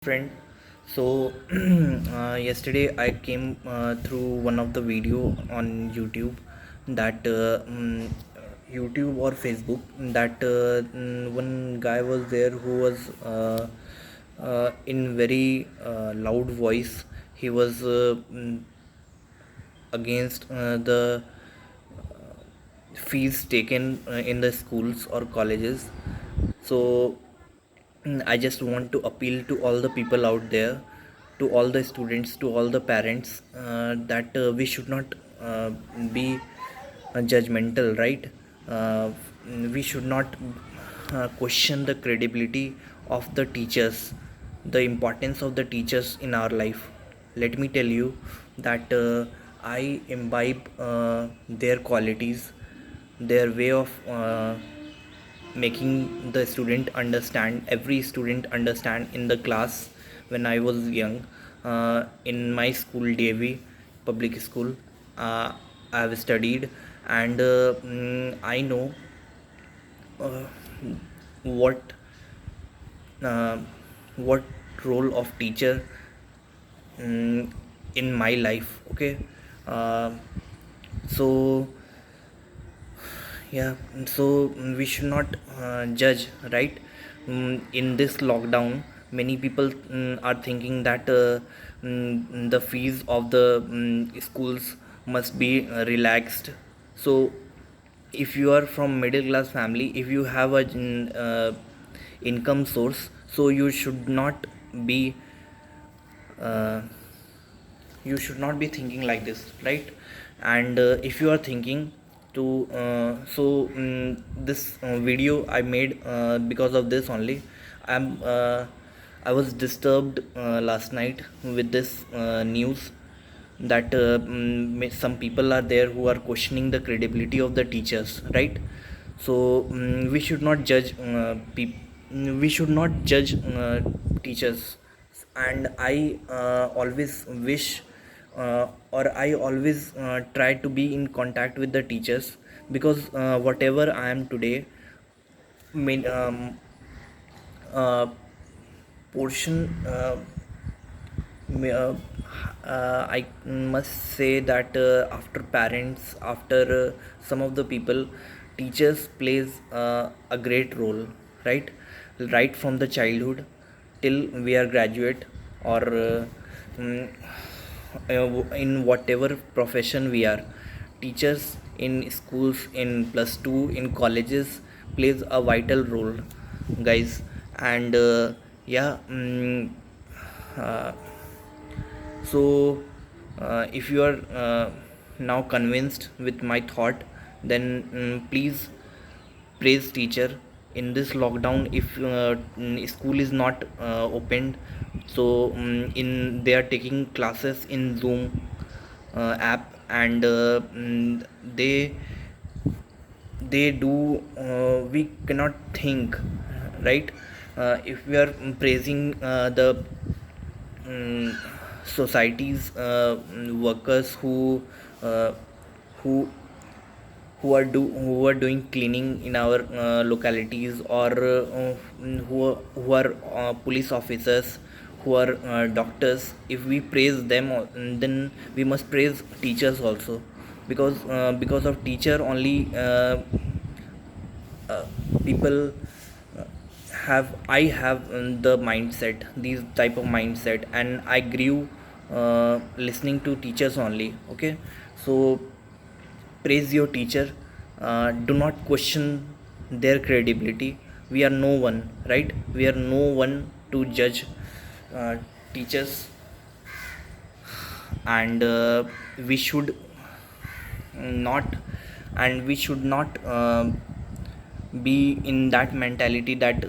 Friend. So yesterday I came through one of the video on YouTube that YouTube or Facebook that one guy was there who was in very loud voice. He was against the fees taken in the schools or colleges. So I just want to appeal to all the people out there, to all the students, to all the parents, that we should not be judgmental, right? Uh, we should not question the credibility of the teachers, the importance of the teachers in our life. Let me tell you that I imbibe their qualities, their way of making the student understand, every student understand in the class. When I was young, in my school, DAV public school, I have studied, and I know uh, what uh, what role of teacher in my life. Okay. uh, so yeah, so we should not judge, right? In this lockdown, many people are thinking that the fees of the schools must be relaxed. So if you are from middle class family, if you have a income source, so be uh, you should not be thinking like this, right? And if you are thinking to this video I made because of this only. i'm uh, I was disturbed last night with this news that some people are there who are questioning the credibility of the teachers, right? So we should not judge teachers. And I always wish, or I always try to be in contact with the teachers, because whatever I am today, main uh, portion I must say that after parents, after some of the people, teachers plays a great role, right? Right from the childhood till we are graduate, or mm, in whatever profession we are, teachers in schools, in plus 2, in colleges, plays a vital role, guys. And yeah uh, so if you are now convinced with my thought, then please praise teacher in this lockdown. If school is not opened, so they are taking classes in Zoom app, and they do, we cannot think, right? If we are praising the um, societies, workers uh, who who are doing cleaning in our localities, or who are police officers, who are doctors. If we praise them, then we must praise teachers also, because of teacher only uh, people uh, have the mindset, these type of mindset, and I grew listening to teachers only. Okay. So praise your teacher. Do not question their credibility. We are no one, right? We are no one to judge uh, teachers. And we should not we should not be in that mentality that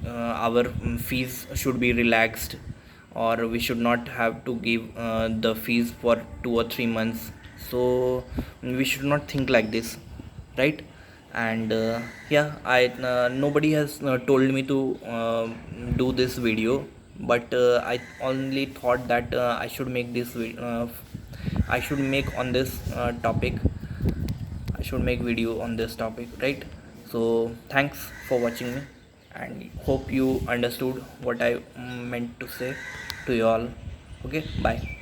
our fees should be relaxed, or we should not have to give the fees for 2 or 3 months. So we should not think like this, right? And yeah, I nobody has told me to do this video, but I only thought that I should make I should make on this topic. I should make video on this topic, right? So thanks for watching me, and hope you understood what I meant to say to you all. Okay, bye.